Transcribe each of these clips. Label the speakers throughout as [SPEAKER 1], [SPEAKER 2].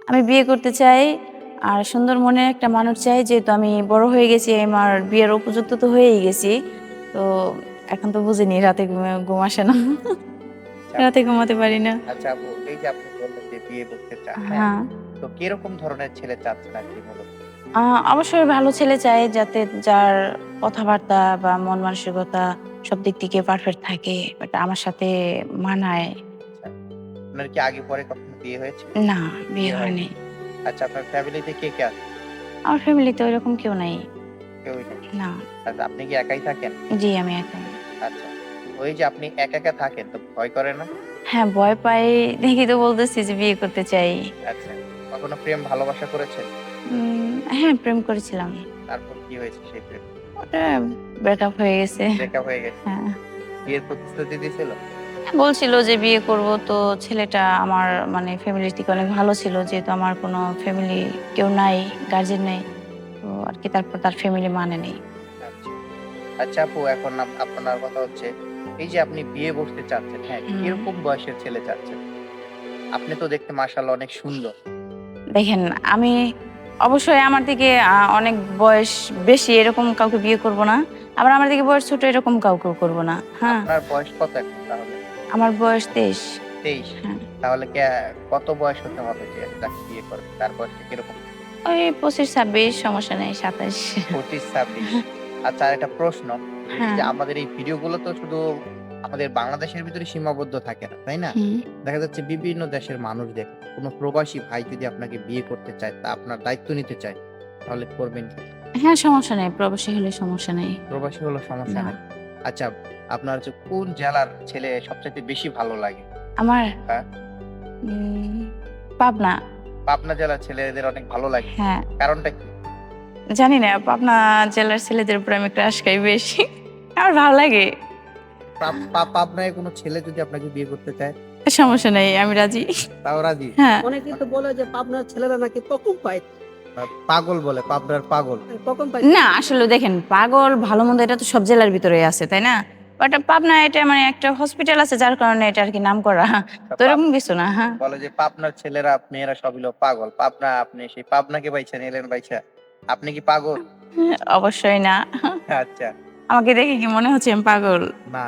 [SPEAKER 1] আমি বিয়ে করতে চাই আর সুন্দর মনের একটা মানুষ চাই, যেহেতু আমি বড় হয়ে গেছি, আমার বিয়ের উপযুক্ত তো হয়েই গেছি। তো এখন তো বুঝিনি, রাতে ঘুম আসে না।
[SPEAKER 2] আচ্ছা
[SPEAKER 1] রাতে
[SPEAKER 2] আপু
[SPEAKER 1] ঘুমাতে পারি না।
[SPEAKER 2] আচ্ছা আপু, এই যে আপনি বললেন যে বিয়ে করতে চান, হ্যাঁ?
[SPEAKER 1] হ্যাঁ।
[SPEAKER 2] তো কিরকম ধরনের ছেলে চাচ্ছেন আরকি মূলত?
[SPEAKER 1] আ অবশ্যই ভালো ছেলে চাই, যাতে যার কথাবার্তা বা মন মানসিকতা সব দিক থেকে পারফেক্ট থাকে। বাট আমার সাথে মানায়।
[SPEAKER 2] আচ্ছা, আপনার কি আগে পরে কখনো বিয়ে হয়েছে?
[SPEAKER 1] না, বিয়ে
[SPEAKER 2] বিয়ে হয়নি।
[SPEAKER 1] হয়নি।
[SPEAKER 2] আচ্ছা, আপনার ফ্যামিলিতে কে আছে?
[SPEAKER 1] আমার ফ্যামিলিতে ওইরকম কেউ নাই।
[SPEAKER 2] কেউই নেই।
[SPEAKER 1] না।
[SPEAKER 2] আচ্ছা, আপনি কি একাই থাকেন?
[SPEAKER 1] জি, আমি একাই।
[SPEAKER 2] আচ্ছা। ওই যে আপনি একা থাকেন তো ভয় করে না?
[SPEAKER 1] হ্যাঁ, ভয় পাই দেখেই তো বলতেছি যে বিয়ে করতে চাই।
[SPEAKER 2] আচ্ছা। কখনো প্রেম ভালোবাসা করেছেন?
[SPEAKER 1] হ্যাঁ, প্রেম করেছিলাম।
[SPEAKER 2] তারপর কি হয়েছে সেই প্রেম?
[SPEAKER 1] ওটা ব্রেকআপ হয়ে গেছে।
[SPEAKER 2] ব্রেকআপ হয়ে গেছে।
[SPEAKER 1] হ্যাঁ।
[SPEAKER 2] বিয়ের প্রতিশ্রুতি দিছিল?
[SPEAKER 1] বলছিল যে বিয়ে করব, তো ছেলেটা আমার মানে ফ্যামিলি থেকে অনেক ভালো ছিল, যেহেতু আমার কোনো ফ্যামিলি কেউ নাই, গার্জিয়ান নাই। তো আরকি তারপর তার ফ্যামিলি মানে নেই।
[SPEAKER 2] আচ্ছা। আচ্ছা আপু, এখন আপনার কথা হচ্ছে, এই যে আপনি বিয়ে বসতে চাচ্ছেন, হ্যাঁ?
[SPEAKER 1] হুম।
[SPEAKER 2] কিরকম বয়সের ছেলে চাচ্ছেন? আপনি তো দেখতে মাশাআল্লাহ অনেক সুন্দর।
[SPEAKER 1] দেখেন, আমি অবশ্যই আমার থেকে অনেক বয়স বেশি এরকম কাউকে বিয়ে করব না। আবার আমার থেকে বয়স ছোট এরকম কাউকেও করব না। হ্যাঁ?
[SPEAKER 2] আপনার বয়স কত এখন তাহলে?
[SPEAKER 1] আমার বয়স ২৩।
[SPEAKER 2] ২৩।
[SPEAKER 1] হ্যাঁ।
[SPEAKER 2] তাহলে কত বয়স হতে হবে যে যাকে বিয়ে করবেন? তার বয়সটা কিরকম?
[SPEAKER 1] ওই ২৫-২৬ সমস্যা নেই, ২৭।
[SPEAKER 2] ২৫-২৬। আচ্ছা, আরেকটা প্রশ্ন। এই
[SPEAKER 1] হ্যাঁ।
[SPEAKER 2] যে আমাদের এই ভিডিওগুলো তো শুধু আমাদের বাংলাদেশের ভিতরে সীমাবদ্ধ থাকে না, তাই না?
[SPEAKER 1] হুম।
[SPEAKER 2] দেখা যাচ্ছে বিভিন্ন দেশের মানুষ দেখে। কোন প্রবাসী ভাই যদি আপনাকে বিয়ে করতে চায়, তা আপনার দায়িত্ব নিতে চায়, তাহলে করবেন কি?
[SPEAKER 1] হ্যাঁ, সমস্যা নেই। প্রবাসী হলে সমস্যা নেই।
[SPEAKER 2] প্রবাসী হলেও সমস্যা
[SPEAKER 1] না।
[SPEAKER 2] নাই। আচ্ছা, আপনার হচ্ছে কোন জেলার ছেলে সবচাইতে বেশি ভালো লাগে?
[SPEAKER 1] আমার
[SPEAKER 2] হ্যাঁ?
[SPEAKER 1] উম পাবনা।
[SPEAKER 2] পাবনা জেলার ছেলেদের অনেক ভালো লাগে।
[SPEAKER 1] হ্যাঁ।
[SPEAKER 2] কারণটা কি?
[SPEAKER 1] জানি না, পাবনা জেলার ছেলেদের উপর আমি ক্রাশ খাই বেশি। আমার ভালো লাগে।
[SPEAKER 2] পাবনায় কোন ছেলে যদি আপনাকে বিয়ে করতে চায়,
[SPEAKER 1] সমস্যা নেই, আমি রাজি।
[SPEAKER 2] তাও রাজি?
[SPEAKER 1] হ্যাঁ।
[SPEAKER 3] অনেকেই তো বলে যে পাবনার ছেলেরা নাকি কোকুম পায়।
[SPEAKER 2] পাগল বলে, পাবনার পাগল।
[SPEAKER 3] কোকুম পায়।
[SPEAKER 1] না, আসলে দেখেন, পাগল ভালো-মন্দ এটা তো সব জেলার ভিতরেই আছে, তাই না? বাট পাবনা এটা মানে একটা হসপিটাল আছে, যার কারণে এটা আরকি নামকরা। তো
[SPEAKER 2] পাব
[SPEAKER 1] এরকম কিছু না। হ্যাঁ।
[SPEAKER 2] বলে যে পাবনার ছেলেরা মেয়েরা সব হলো পাগল। আপনি সেই পাবনাকে পাইছেন, এলেন বাইচা। আপনি কি পাগল?
[SPEAKER 1] অবশ্যই না।
[SPEAKER 2] আচ্ছা।
[SPEAKER 1] আমাকে দেখে কি মনে হচ্ছে আমি পাগল?
[SPEAKER 2] না।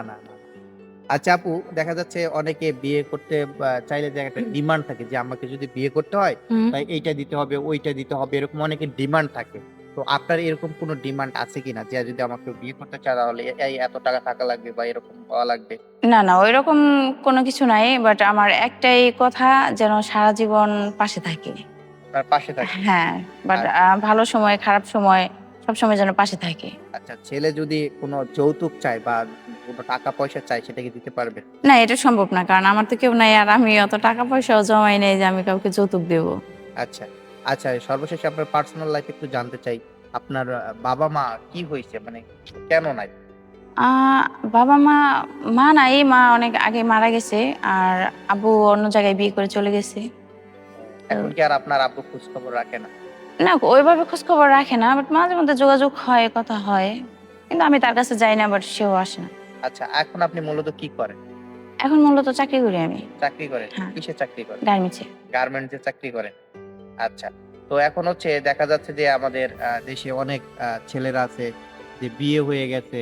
[SPEAKER 2] আচ্ছা আপু, দেখা যাচ্ছে অনেকে বিয়ে করতে চাইলে যে একটা ডিমান্ড থাকে যে আমাকে যদি বিয়ে করতে হয়,
[SPEAKER 1] হুম।
[SPEAKER 2] তাই এইটা দিতে হবে, ওইটা দিতে হবে, এরকম অনেকের ডিমান্ড থাকে। তো আপনার এরকম কোনো ডিমান্ড আছে কিনা? যে যদি আমাকে বিয়ে করতে চায় তাহলে এই এত টাকা থাকা লাগবে বা এরকম হওয়া লাগবে?
[SPEAKER 1] না, ঐরকম কোনো কিছু নাই। বাট আমার একটাই কথা, যেন সারা জীবন পাশে থাকে।
[SPEAKER 2] আপনার পাশে থাকে।
[SPEAKER 1] হ্যাঁ, বাট
[SPEAKER 2] আর
[SPEAKER 1] ভালো সময়, খারাপ সময় সবসময় যেন পাশে থাকে।
[SPEAKER 2] আচ্ছা, ছেলে যদি কোনো যৌতুক চায় বা কোনো টাকা পয়সা চায়, সেটা কি দিতে পারবেন?
[SPEAKER 1] না, এটা সম্ভব না। কারণ আমার তো কেউ নাই, আর আমি অত টাকা পয়সাও জমাই নাই যে আমি কাউকে যৌতুক দেব।
[SPEAKER 2] আচ্ছা। আচ্ছা, সর্বশেষে আপনার পার্সোনাল লাইফ একটু জানতে চাই। আপনার বাবা-মা কি হইছে? মানে কেন নাই?
[SPEAKER 1] আ বাবা-মা, মা নাই, মা অনেক আগে মারা গেছে। আর আব্বু অন্য জায়গায় বিয়ে করে চলে গেছে। তো
[SPEAKER 2] এখন কি আর আপনার আব্বু খোঁজখবর রাখে না?
[SPEAKER 1] না, ওইভাবে খোঁজখবর রাখে না। বাট মাঝে মধ্যে যোগাযোগ হয়, কথা হয়। কিন্তু আমি তার কাছে যাই না, বাট সেও আসে না।
[SPEAKER 2] আচ্ছা, এখন আপনি মূলত কি করেন?
[SPEAKER 1] এখন মূলত চাকরি করি আমি।
[SPEAKER 2] চাকরি করেন?
[SPEAKER 1] হ্যাঁ,
[SPEAKER 2] কিসের চাকরি করেন?
[SPEAKER 1] গার্মেন্টস এ।
[SPEAKER 2] গার্মেন্টস এ চাকরি করেন। আচ্ছা। তো এখন হচ্ছে দেখা যাচ্ছে যে আমাদের দেশে অনেক ছেলেরা আছে যে বিয়ে হয়ে গেছে,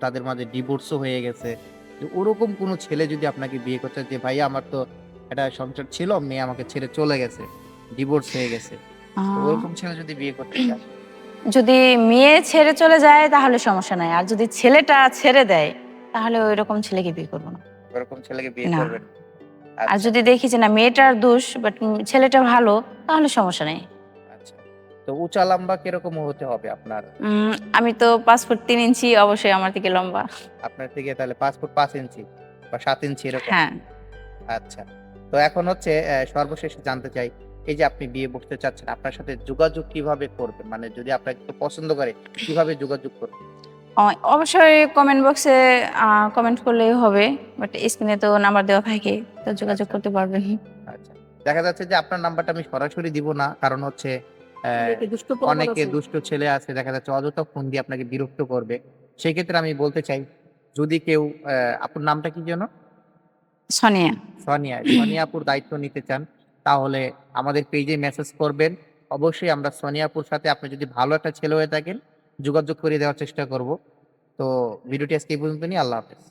[SPEAKER 2] তাদের মাঝে ডিভোর্সও হয়ে গেছে। তো ওরকম কোন ছেলে যদি আপনাকে বিয়ে করতে চায় যে, "ভাইয়া আমার তো একটা সংসার ছিল, মেয়ে আমাকে ছেড়ে চলে গেছে। ডিভোর্স হয়ে গেছে।"
[SPEAKER 1] আ
[SPEAKER 2] তো ওরকম ছেলে যদি বিয়ে করতে চায়,
[SPEAKER 1] যদি মেয়ে ছেড়ে চলে যায় তাহলে সমস্যা নাই। আর যদি ছেলেটা ছেড়ে দেয়, তাহলে ঐরকম ছেলেকে বিয়ে করব না।
[SPEAKER 2] ওরকম ছেলেকে বিয়ে
[SPEAKER 1] না।
[SPEAKER 2] করবেন?
[SPEAKER 1] আর
[SPEAKER 2] আচ্ছা,
[SPEAKER 1] যদি দেখি যে না, মেয়েটার দোষ বাট ছেলেটা ভালো, তাহলে সমস্যা নেই।
[SPEAKER 2] আচ্ছা। তো উঁচা লম্বা কিরকম হতে হবে আপনার?
[SPEAKER 1] আমি তো ৫ ফুট ৩ ইঞ্চি, অবশ্যই আমার থেকে লম্বা।
[SPEAKER 2] আপনার থেকে তাহলে ৫ ফুট ৫ ইঞ্চি বা ৭ ইঞ্চি এরকম?
[SPEAKER 1] হ্যাঁ।
[SPEAKER 2] আচ্ছা। তো এখন হচ্ছে সর্বশেষে জানতে চাই, এই যে আপনি বিয়ে বসতে চাচ্ছেন, আপনার সাথে যোগাযোগ কিভাবে করবে? মানে যদি আপনাকে কেউ পছন্দ করে, কিভাবে যোগাযোগ করবে?
[SPEAKER 1] অ অবশ্যই কমেন্ট বক্সে আ কমেন্ট করলেই হবে। বাট স্ক্রিনে তো নাম্বার দেওয়া থাকে। তো যোগাযোগ
[SPEAKER 2] আচ্ছা,
[SPEAKER 1] করতে পারবেন।
[SPEAKER 2] আচ্ছা। দেখা যাচ্ছে যে আপনার নাম্বারটা আমি সরাসরি দিব না। কারণ হচ্ছে অ্যা
[SPEAKER 3] অনেকে দুষ্ট প্রবণ
[SPEAKER 2] অনেকে
[SPEAKER 3] আছে।
[SPEAKER 2] দুষ্ট ছেলে আছে, দেখা যাচ্ছে অযথা ফোন দিয়ে আপনাকে বিরক্ত করবে। সেক্ষেত্রে আমি বলতে চাই, যদি কেউ আপুর নামটা কি যেন?
[SPEAKER 1] সোনিয়া।
[SPEAKER 2] সোনিয়া আপুর দায়িত্ব নিতে চান, তাহলে আমাদের পেজে মেসেজ করবেন। অবশ্যই আমরা সোনিয়া আপুর সাথে আপনি যদি ভালো একটা ছেলে হয়ে থাকেন যোগাযোগ করিয়ে দেওয়ার চেষ্টা করব। তো ভিডিওটি আজকে এই পর্যন্ত নিয়ে আল্লাহ হাফেজ।